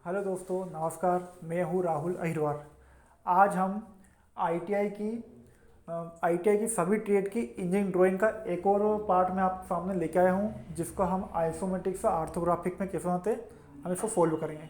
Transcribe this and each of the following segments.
Hello दोस्तों, नमस्कार। मैं हूँ राहुल अहिरवार। आज हम आईटीआई की सभी ट्रेड की इंजीनियरिंग ड्राइंग का एक और पार्ट में आपके सामने लेके आया हूँ, जिसको हम आइसोमेट्रिक से ऑर्थोग्राफिक में कैसे बनाते हैं हम इसको फॉलो करेंगे।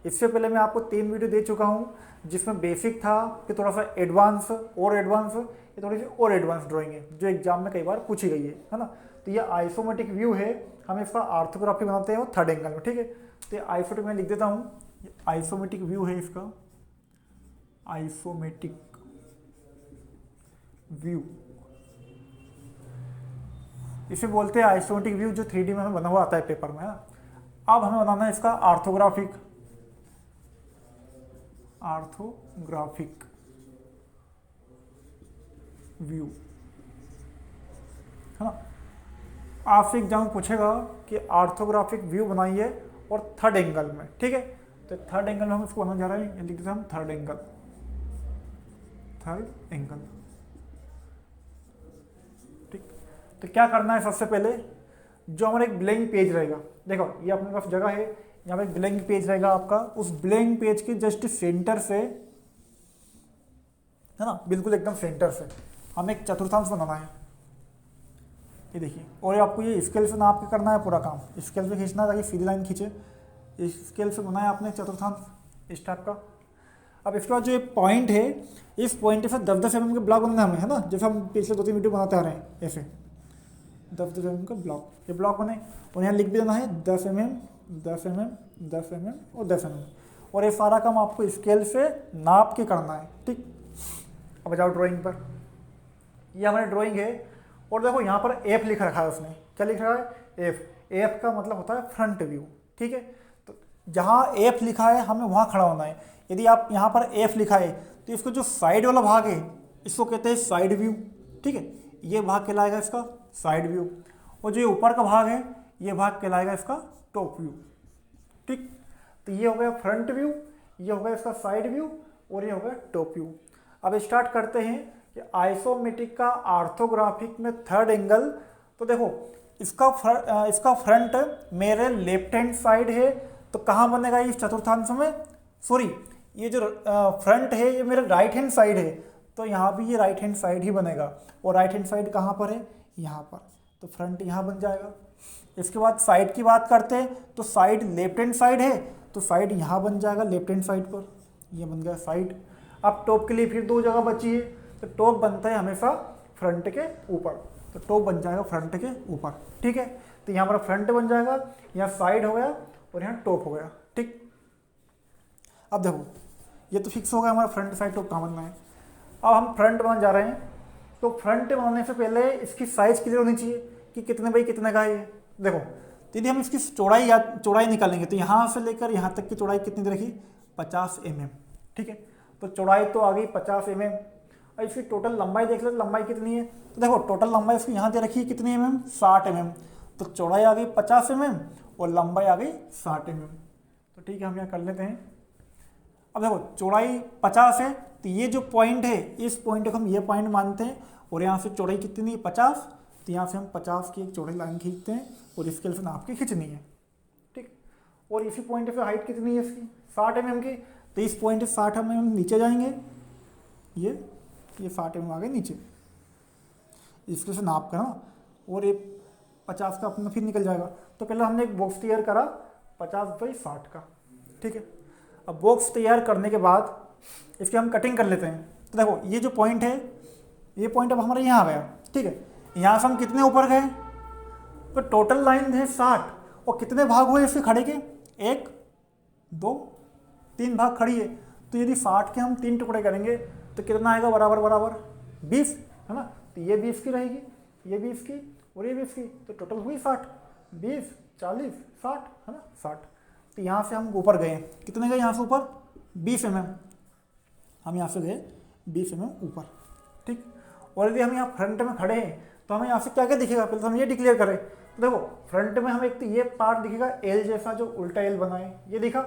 इससे पहले मैं आपको 3 वीडियो दे चुका हूँ, जिसमें बेसिक था कि थोड़ा सा एडवांस और एडवांस, ये थोड़ी सी और एडवांस ड्राइंग है जो एग्जाम में कई बार पूछी गई है ना। तो ये आइसोमेट्रिक व्यू है, हम इसका ऑर्थोग्राफी बनाते हैं वो थर्ड एंगल में, ठीक है। तो आइसोमेट्रिक में लिख देता हूँ, आइसोमेट्रिक व्यू है इसका, आइसोमेट्रिक व्यू इसे बोलते हैं आइसोमेट्रिक व्यू, जो 3D में हमें बना हुआ आता है पेपर में, है ना। अब हमें बनाना है इसका ऑर्थोग्राफिक व्यू, है ना। आपसे एग्जाम पूछेगा कि ऑर्थोग्राफिक व्यू बनाइए और थर्ड एंगल में, ठीक है। तो थर्ड एंगल में हम इसको बनाने जा रहे हैं, लिख देते हैं हम थर्ड एंगल, ठीक। तो क्या करना है, सबसे पहले जो हमारा एक ब्लैंक पेज रहेगा, देखो ये अपने पास जगह है, यहाँ पे एक ब्लैंक पेज रहेगा आपका, उस ब्लैंक पेज के जस्ट सेंटर से, है ना, बिल्कुल एकदम सेंटर से हमें एक चतुर्थांश बनाना है। ये देखिए, और आपको ये स्केल से नाप के करना है पूरा काम, स्केल से खींचना है ताकि सीधी लाइन खींचे। इस स्केल से बनाया आपने चतुर्थांश इस टाइप का। अब इसके बाद जो ये पॉइंट है, इस पॉइंट से 10-10 mm के ब्लॉक बनाना हमें, है ना, जैसे हम पिछले 2-3 वीडियो बनाते आ रहे हैं, ऐसे 10-10 mm का ब्लॉक, ये ब्लॉक बने और यहाँ लिख भी देना है 10 mm, 10 mm, 10 mm और 10 mm, और ये सारा काम आपको स्केल से नाप के करना है, ठीक। अब जाओ ड्राइंग पर, ये हमारी ड्राइंग है, और देखो यहाँ पर एफ लिख रखा है उसने, क्या लिख रहा है, एफ का मतलब होता है फ्रंट व्यू, ठीक है। तो जहाँ एफ लिखा है हमें वहाँ खड़ा होना है। यदि आप यहाँ पर एफ लिखा है तो इसको जो साइड वाला भाग है इसको कहते हैं साइड व्यू, ठीक है। ये भाग कहलाएगा इसका साइड व्यू, और जो ये ऊपर का भाग है ये भाग कहलाएगा इसका टॉप व्यू, ठीक। तो ये हो गया फ्रंट व्यू, ये हो गया इसका साइड व्यू, और ये हो गया टॉप व्यू। अब स्टार्ट करते हैं कि आइसोमेट्रिक का ऑर्थोग्राफिक में थर्ड एंगल। तो देखो इसका फ्रंट मेरे लेफ्ट हैंड साइड है, तो कहाँ बनेगा इस चतुर्थांश में, सॉरी ये जो फ्रंट है ये मेरे राइट हैंड साइड है, तो यहाँ भी ये राइट हैंड साइड ही बनेगा, और राइट हैंड साइड कहाँ पर है, यहाँ पर, तो फ्रंट यहाँ बन जाएगा। इसके बाद साइड की बात करते हैं, तो साइड लेफ्ट हैंड साइड है, तो साइड यहाँ बन जाएगा लेफ्ट हैंड साइड पर, ये बन गया साइड। अब टॉप के लिए फिर 2 जगह बची है, तो टॉप बनता है हमेशा फ्रंट के ऊपर, तो टॉप बन जाएगा फ्रंट के ऊपर, ठीक है। तो यहाँ पर फ्रंट बन जाएगा, यहाँ साइड हो गया और यहाँ टॉप हो गया, ठीक। अब देखो ये तो फिक्स हो गया हमारा फ्रंट साइड टॉप कहाँ बनना है। अब हम फ्रंट बनाने जा रहे हैं, तो फ्रंट बनाने से पहले इसकी साइज क्लियर होनी चाहिए कि कितने बाई कितने का है ये। देखो यदि हम इसकी चौड़ाई निकालेंगे, तो यहाँ से लेकर यहाँ तक की चौड़ाई कितनी दे रखी, 50 mm, ठीक है। तो चौड़ाई तो आ गई 50 mm। और इसकी टोटल लंबाई देख ले, लंबाई कितनी है, तो देखो टोटल लंबाई इसकी यहाँ दे रखी है कितनी mm, 60 mm। तो चौड़ाई आ गई 50 mm और लंबाई आ गई 60 mm। तो ठीक है, हम यहाँ कर लेते हैं। अब देखो चौड़ाई 50 है, तो ये जो पॉइंट है इस पॉइंट को हम ये पॉइंट मानते हैं, और यहाँ से चौड़ाई कितनी है 50, तो यहाँ से हम 50 की एक चौड़ाई लाइन खींचते हैं और स्केल से नाप के खींचनी है, ठीक। और इसी पॉइंट से हाइट कितनी है इसकी 60 mm की, तो इस पॉइंट से 60 mm नीचे जाएंगे, ये 60 mm आ गए नीचे, इसके से नाप कर, और ये 50 का अपना फिर निकल जाएगा। तो पहले हमने एक बॉक्स तैयार करा 50/60 का, ठीक है। अब बॉक्स तैयार करने के बाद इसकी हम कटिंग कर लेते हैं। तो देखो ये जो पॉइंट है, ये पॉइंट अब हमारे यहाँ आ गया, ठीक है। यहाँ से हम कितने ऊपर गए, तो टोटल लाइन है 60, और कितने भाग हुए इसके खड़े के, 1 2 3 भाग खड़ी है। तो यदि 60 के हम 3 टुकड़े करेंगे तो कितना आएगा, बराबर बराबर 20, है ना। तो ये 20 की रहेगी, ये 20 की और ये 20 की, तो टोटल हुई 60, 20 40 60, है ना, 60। तो यहाँ से हम ऊपर गए, कितने गए यहाँ से ऊपर, 20 mm, हम यहाँ से गए 20 mm ऊपर, ठीक। और यदि हम यहाँ फ्रंट में खड़े हैं तो हमें यहाँ से क्या क्या दिखेगा, पहले तो हम ये डिक्लेयर करें। तो देखो फ्रंट में हमें एक तो ये पार्ट दिखेगा एल जैसा, जो उल्टा एल बना है, ये दिखा।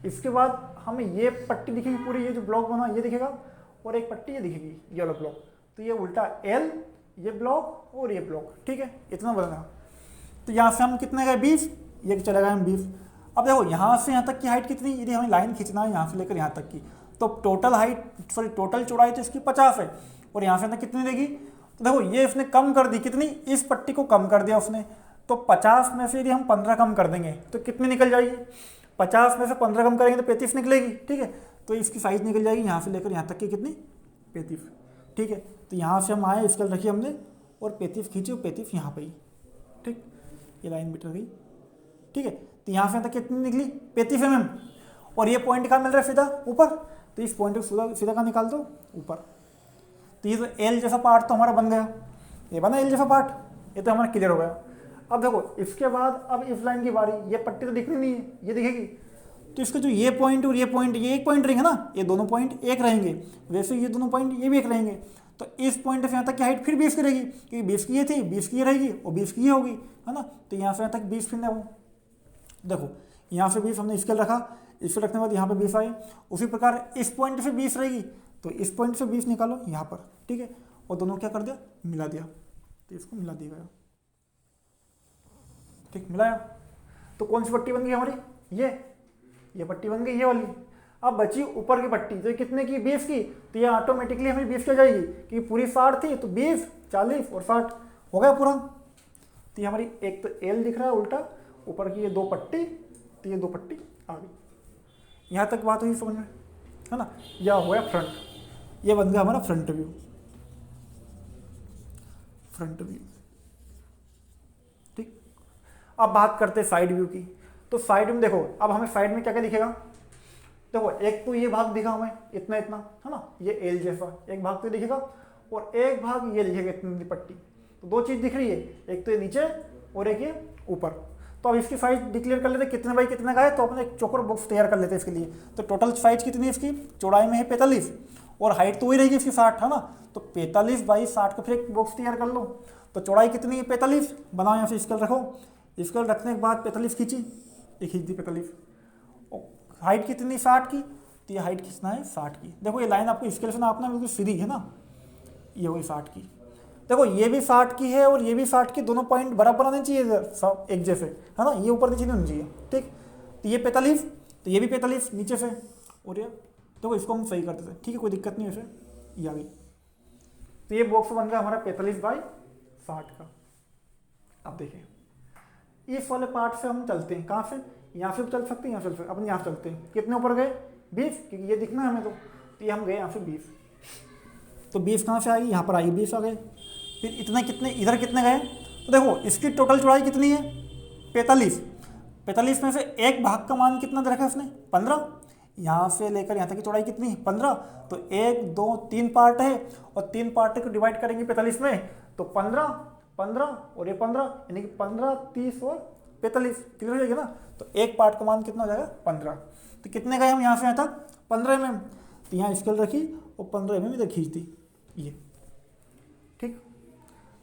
इसके बाद हमें ये पट्टी दिखेगी पूरी, ये जो ब्लॉक बना ये दिखेगा, और एक पट्टी ये दिखेगी ये वाला ब्लॉक, तो ये उल्टा एल, ये ब्लॉक और ये ब्लॉक, ठीक है, इतना बना। तो यहाँ से हम कितने गए 20, ये चले गए हम 20। अब देखो यहाँ से यहाँ तक की हाइट कितनी, यदि हमें लाइन खींचना है यहाँ से लेकर यहाँ तक की, तो टोटल हाइट सॉरी टोटल चौड़ाई तो इसकी 50 है, और यहाँ से यहाँ तक कितनी देगी, तो देखो ये इसने कम कर दी, कितनी, इस पट्टी को कम कर दिया उसने, तो 50 में से यदि हम 15 कम कर देंगे तो कितनी निकल जाएगी, 50 में से 15 कम करेंगे तो 35 निकलेगी, ठीक है। तो इसकी साइज निकल जाएगी यहाँ से लेकर यहाँ तक की कितनी, 35, ठीक है। तो यहाँ से हम आए, स्केल रखी हमने और 35 खींची, और 35 यहाँ पे ही, ठीक, ये लाइन मीटर गई, ठीक है। तो यहाँ से यहाँ तक कितनी निकली, 35 mm, और ये पॉइंट कहाँ मिल रहा है, सीधा ऊपर, तो इस पॉइंट को सीधा सीधा कहाँ निकाल दो, ऊपर। तो ये तो एल जैसा पार्ट तो हमारा बन गया, ये बना एल जैसा पार्ट, ये तो हमारा क्लियर हो गया। अब देखो इसके बाद अब इस लाइन की बारी, ये पट्टी तो दिखनी नहीं है, ये दिखेगी, तो इसका जो ये पॉइंट और ये पॉइंट, ये एक पॉइंट रहेंगे ना, ये दोनों पॉइंट एक रहेंगे, वैसे ये दोनों पॉइंट ये भी एक रहेंगे। तो इस पॉइंट से यहाँ तक की हाइट फिर 20 की रहेगी, क्योंकि 20 की ये थी, 20 की ये रहेगी और 20 की ये होगी, है ना। तो यहाँ से यहाँ तक 20 फिर वो देखो, यहाँ से 20 हमने स्केल रखा, स्केल रखने के बाद यहाँ पे 20 आए, उसी प्रकार इस पॉइंट से 20 रहेगी, तो इस पॉइंट से 20 निकालो यहाँ पर, ठीक है, और दोनों क्या कर दिया, मिला दिया, तो इसको मिला दिया गया, ठीक, मिलाया। तो कौन सी पट्टी बन गई हमारी, ये पट्टी बन गई, ये वाली। अब बची ऊपर की पट्टी, तो ये कितने की, 20 की, तो ये ऑटोमेटिकली हमें 20 की हो जाएगी, क्योंकि पूरी 60 थी, तो 20, 40 और 60 हो गया पूरा। तो ये हमारी एक तो एल दिख रहा है उल्टा, ऊपर की ये दो पट्टी, तो ये दो पट्टी आ गई। यहाँ तक बात हुई समझ में, है ना। यह हो गया फ्रंट, ये बन गया हमारा फ्रंट व्यू, फ्रंट व्यू, ठीक। अब बात करते हैं साइड व्यू की। तो साइड में देखो, अब हमें साइड में क्या क्या दिखेगा, देखो एक तो ये भाग दिखा हमें इतना इतना, है ना, ये एल जैसा एक भाग तो दिखेगा, और एक भाग ये दिखेगा इतनी पट्टी। तो दो चीज दिख रही है, एक तो ये नीचे और एक ये ऊपर। तो अब इसकी साइज डिक्लेयर कर लेते, कितने बाई कितने का है, तो अपने एक चौकोर बॉक्स तैयार कर लेते हैं इसके लिए। तो टोटल साइज कितनी है इसकी, चौड़ाई में है 45, और हाइट तो वही रहेगी इसकी 60, है ना। तो 45 बाई 60 का फिर एक बॉक्स तैयार कर लो। तो चौड़ाई कितनी है, 45, बनाओ यहाँ से स्केल रखो, स्केल रखने के बाद 45 खींची, ये खींच दी 45, और हाइट कितनी 60 की, तो ये हाइट खींचना है 60 की। देखो ये लाइन आपको स्केल से नापना बिल्कुल सीधी है ना, ये हुई 60 की। देखो ये भी 60 की है और ये भी 60 की, दोनों पॉइंट बराबर आने चाहिए, सब एक जैसे, है ना, ये ऊपर नीचे नहीं होनी चाहिए, ठीक। तो ये 45, तो ये भी 45 नीचे से, और ये देखो इसको हम सही करते थे, ठीक है, कोई दिक्कत नहीं वैसे, ये आ गई। तो ये बॉक्स बन गया हमारा 45 बाई 60 का। अब देखिए इस वाले पार्ट से हम चलते हैं, कहाँ से, यहाँ से चल सकते हैं, यहाँ से चल सकते, अपन यहाँ से चलते हैं, कितने ऊपर गए, 20, क्योंकि ये दिखना है हमें। तो ये हम गए यहाँ से 20, तो 20 कहाँ से आई, यहाँ पर आई, 20 आ गए। फिर इतने कितने इधर कितने गए, तो देखो इसकी टोटल चौड़ाई कितनी है, 45, 45 में से एक भाग का मान कितना रखा है उसने, 15, यहाँ से लेकर यहाँ तक की चौड़ाई कितनी, 15। तो 1 2 3 पार्ट है, और 3 पार्ट को डिवाइड करेंगे 45 में, तो 15 15 और ये 15, यानी कि 15 30 और 45, क्लियर हो जाएगा ना। तो एक पार्ट का मान कितना हो जाएगा, 15। तो कितने गए हम यहाँ से यहाँ तक, 15 mm। तो यहाँ स्केल रखी और 15 mm इधर खींच दी, ये ठीक,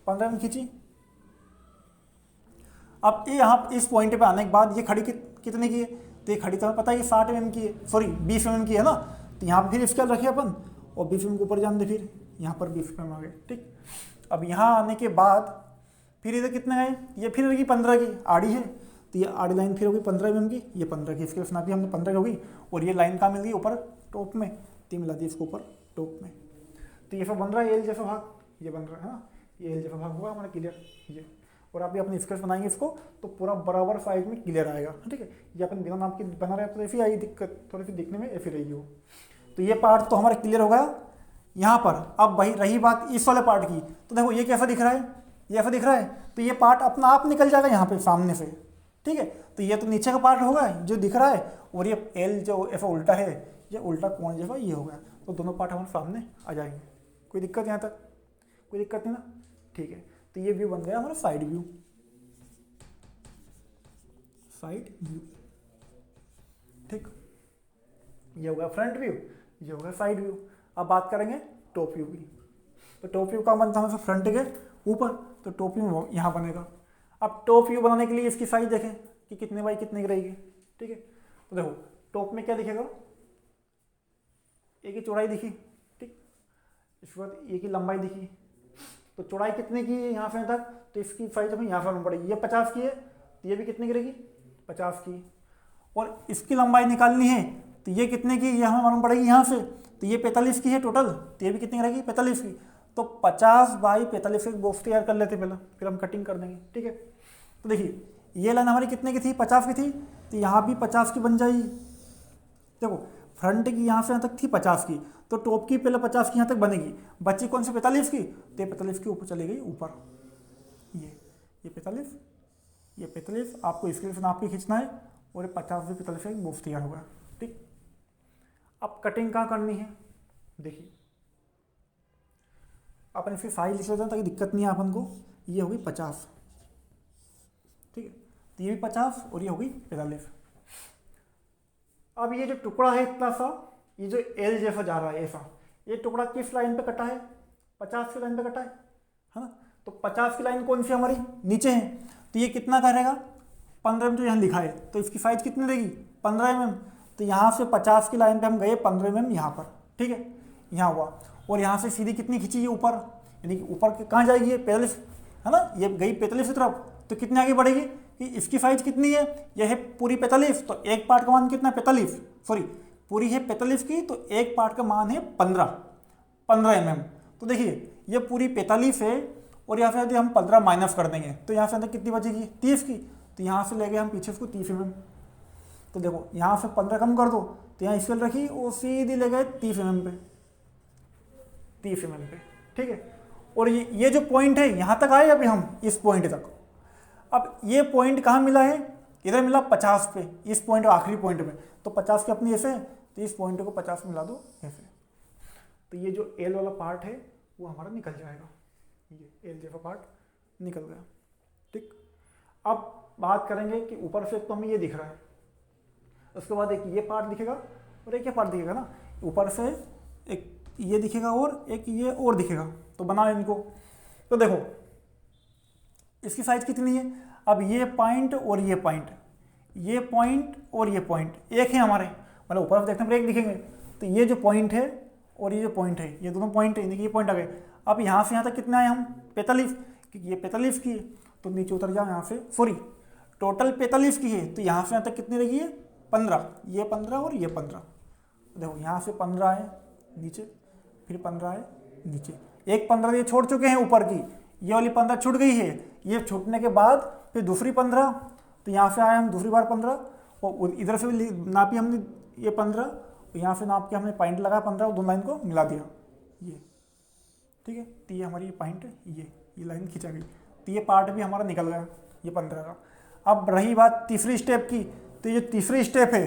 15 mm खींची। अब ये यहाँ इस पॉइंट पे आने के बाद ये खड़ी कितने की है, तो ये खड़ी तो हमें पता है ये 60 mm की है, सॉरी 20 mm की है ना। तो यहाँ पर फिर स्केल रखे अपन, और 20 mm के ऊपर जान दे, फिर यहाँ पर 20 mm आ गए, ठीक। अब यहाँ आने के बाद फिर इधर कितने गए, ये फिर होगी 15 की, आड़ी है, तो ये आड़ी लाइन फिर होगी 15 mm की, ये 15 की, इसके नापी हमने 15 की होगी, और ये लाइन कहाँ मिल गई, ऊपर टॉप में, तो मिला दी इसको ऊपर टॉप में। तो ये सब बन रहा है एल जैसा भाग, ये बन रहा है ना, ये एल जैसा भाग होगा हमारा क्लियर, ये। और आप भी अपने स्केच बनाएंगे इसको तो पूरा बराबर साइज में क्लियर आएगा, ठीक है। ये अपन बिना नाप के बना रहे तो ऐसी आई दिक्कत, थोड़ी सी दिखने में ऐसी रहेगी वो। तो ये पार्ट तो हमारा क्लियर हो गया यहाँ पर। अब भाई रही बात इस वाले पार्ट की, तो देखो ये कैसा दिख रहा है, ये ऐसा दिख रहा है, तो ये पार्ट अपना आप निकल जाएगा यहाँ पे सामने से, ठीक है। तो ये तो नीचे का पार्ट होगा जो दिख रहा है, और ये एल जो ऐसा उल्टा है, ये उल्टा कोण जैसा ये हो गया, तो दोनों पार्ट हमारे सामने आ जाएंगे। कोई दिक्कत यहाँ तक, कोई दिक्कत नहीं ना, ठीक है। तो ये व्यू बन गया हमारा साइड व्यू, साइड व्यू, ठीक। ये हो गया फ्रंट व्यू, ये हो गया साइड व्यू। अब बात करेंगे टॉप व्यू की। तो टॉप व्यू का बनता है फ्रंट के ऊपर, तो टॉप व्यू यहाँ बनेगा। अब टॉप व्यू बनाने के लिए इसकी साइज देखें कि कितने बाई कितने की रहेगी, ठीक है। तो देखो टॉप में क्या दिखेगा, एक ही चौड़ाई दिखी, ठीक, इसके बाद एक ही लंबाई दिखी। तो चौड़ाई कितने की है यहाँ से तक, तो इसकी साइज हमें यहाँ से मालूम पड़ेगी, ये 50 की है, तो ये भी कितने की रहेगी, 50 की। और इसकी लंबाई निकालनी है तो ये कितने की, ये हमें मालूम पड़ेगी यहाँ से, तो ये 45 की है टोटल, तो ये भी कितनी रहेगी 45 की। तो 50 बाई 45 एक बॉक्स तैयार कर लेते पहले, फिर हम कटिंग कर देंगे, ठीक है। तो देखिए ये लाइन हमारी कितने की थी, 50 की थी, तो यहाँ भी 50 की बन जाएगी। देखो फ्रंट की यहाँ से यहाँ तक थी 50 की, तो टॉप की पहले 50 की यहाँ तक बनेगी, बची कौन सी 45 की, तो ये 45 के ऊपर चली गई ऊपर, ये 45, ये 45 आपको इसके लिए नाप के खींचना है, और ये 50 से 45 एक बॉक्स तैयार होगा, ठीक। अब कटिंग कहाँ करनी है, देखिए अपन इसकी साइज लिख लेते हैं ताकि दिक्कत नहीं है अपन को। ये होगी 50, ठीक है, तो ये भी 50 और ये होगी 45। अब ये जो टुकड़ा है इतना सा, ये जो एल जैसा जा रहा है ऐसा, ये टुकड़ा किस लाइन पे कटा है, 50 की लाइन पे कटा है ना। तो 50 की लाइन कौन सी हमारी, नीचे है, तो ये कितना करेगा 15 जो यहाँ लिखा है, तो इसकी साइज कितनी रहेगी 15 mm। तो यहाँ से 50 की लाइन पे हम गए 15 mm यहाँ पर, ठीक है, यहाँ हुआ, और यहाँ से सीधी कितनी खींची है ऊपर, यानी कि ऊपर कहाँ जाएगी ये 45, है ना, ये गई 45 की तरफ, तो कितने आगे बढ़ेगी कि इसकी साइज कितनी है, यह है पूरी 45, तो एक पार्ट का मान कितना 45, सॉरी पूरी है 45 की, तो एक पार्ट का मान है 15 mm। तो देखिए ये पूरी 45 है, और यहाँ से यदि हम 15 माइनस कर देंगे तो यहाँ से अंदर कितनी बचेगी 30 की, तो यहाँ से ले गए हम पीछे उसको 30 mm। तो देखो यहाँ से 15 कम कर दो, तो यहाँ स्केल रखी और सीधी ले गए 30 mm पे, 30 mm पे, ठीक है। और ये जो पॉइंट है यहाँ तक आए अभी हम इस पॉइंट तक। अब ये पॉइंट कहाँ मिला है, इधर मिला 50 पे, इस पॉइंट आखिरी पॉइंट में, तो 50 की अपनी ऐसे, तो इस पॉइंट को 50 मिला दो ऐसे, तो ये जो एल वाला पार्ट है वो हमारा निकल जाएगा, ये एल जैसा पार्ट निकल गया, ठीक। अब बात करेंगे कि ऊपर से तो हमें ये दिख रहा है, उसके बाद एक ये पार्ट दिखेगा और एक ये पार्ट दिखेगा ना, ऊपर से एक ये दिखेगा और एक ये और दिखेगा, तो बना इनको। तो देखो इसकी साइज कितनी है, अब ये पॉइंट और ये पॉइंट, ये पॉइंट और ये पॉइंट एक है हमारे, मतलब ऊपर से देखने पर एक दिखेंगे, तो ये जो पॉइंट है और ये जो पॉइंट है, ये दोनों पॉइंट है, ये पॉइंट आ गए। अब यहाँ से यहाँ तक कितना है हम 45, क्योंकि ये 45 की है, तो नीचे उतर जाओ यहाँ से, सॉरी टोटल 45 की है, तो यहाँ से यहाँ तक कितनी रहेगी है 15, ये 15 और ये 15। देखो यहाँ से 15 है नीचे, फिर 15 है नीचे, एक 15 ये छोड़ चुके हैं ऊपर की, ये वाली 15 छूट गई है, ये छूटने के बाद फिर दूसरी 15, तो यहाँ से आए हम दूसरी बार 15, और इधर से भी नापी हमने ये 15, तो यहाँ से नाप के हमने पॉइंट लगाया 15 और दोनों लाइन को मिला दिया, ये ठीक है। तो ये हमारी पॉइंट ये लाइन खींचा गई, तो ये पार्ट भी हमारा निकल गया ये 15 का। अब रही बात तीसरी स्टेप की, तो ये तीसरी स्टेप है,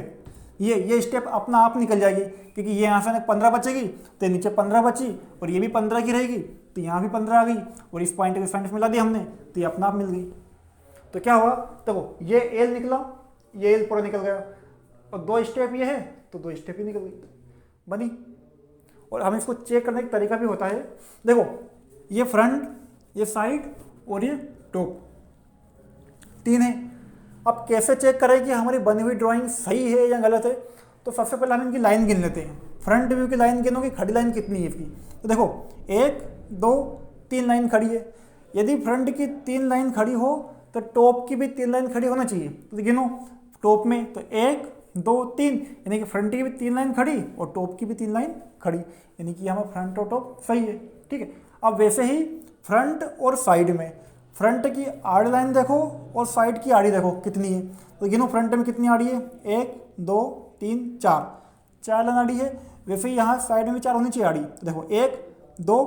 ये स्टेप अपना आप निकल जाएगी, क्योंकि ये यहाँ से 15 बचेगी, तो नीचे 15 बची, और ये भी 15 की रहेगी, तो यहाँ भी 15 आ गई, और इस पॉइंट को इस पॉइंट से मिला दिया हमने, तो ये अपना आप मिल गई। तो क्या हुआ, देखो ये एल निकला, ये एल पूरा निकल गया, और 2 स्टेप ये है तो 2 स्टेप ही निकल गई, बनी। और हम इसको चेक करने का तरीका भी होता है, देखो ये फ्रंट, ये साइड और ये टॉप, 3 है। अब कैसे चेक करें कि हमारी बनी हुई ड्राइंग सही है या गलत है, तो सबसे पहले हम इनकी लाइन गिन लेते हैं। फ्रंट व्यू की लाइन गिनोगे, खड़ी लाइन कितनी है इसकी, तो देखो 1 2 3 लाइन खड़ी है। यदि फ्रंट की 3 लाइन खड़ी हो तो टॉप की भी 3 लाइन खड़ी होना चाहिए, तो गिनो टॉप में, तो 1 2 3, यानी कि फ्रंट की भी 3 लाइन खड़ी और टॉप की भी 3 लाइन खड़ी, यानी कि हमारा फ्रंट और टॉप सही है, ठीक है। अब वैसे ही फ्रंट और साइड में, फ्रंट की आड़ी लाइन देखो और साइड की आड़ी देखो कितनी है, तो गिनो फ्रंट में कितनी आड़ी है, 1 2 3 4 लाइन आड़ी है। वैसे ही यहाँ साइड में 4 होनी चाहिए आड़ी, तो देखो 1 2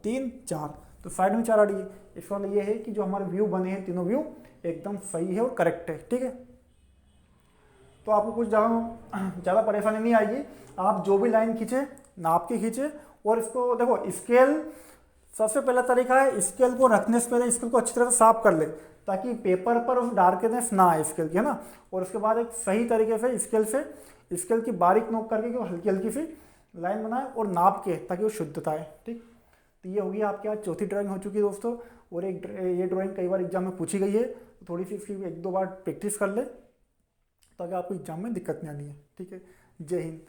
3 4, तो साइड में 4 आड़ी है। इसका मतलब ये है कि जो हमारे व्यू बने हैं तीनों व्यू एकदम सही है और करेक्ट है, ठीक है। तो आपको कुछ ज़्यादा परेशानी नहीं आएगी, आप जो भी लाइन खींचे नाप के खींचे, और इसको देखो स्केल, सबसे पहला तरीका है स्केल को रखने से पहले स्केल को अच्छी तरह से साफ कर ले, ताकि पेपर पर उस डार्कनेस ना आए स्केल की, है ना। और उसके बाद एक सही तरीके से स्केल की बारीक नोक करके हल्की हल्की सी लाइन बनाए और नाप के, ताकि वो शुद्धता है, ठीक। तो ये होगी आपके आज चौथी ड्राइंग हो चुकी है दोस्तों, और एक ये ड्राइंग कई बार एग्जाम में पूछी गई है, तो थोड़ी सी इसकी 1-2 बार प्रैक्टिस कर ले, ताकि आपको एग्जाम में दिक्कत नहीं आनी है, ठीक है। जय हिंद।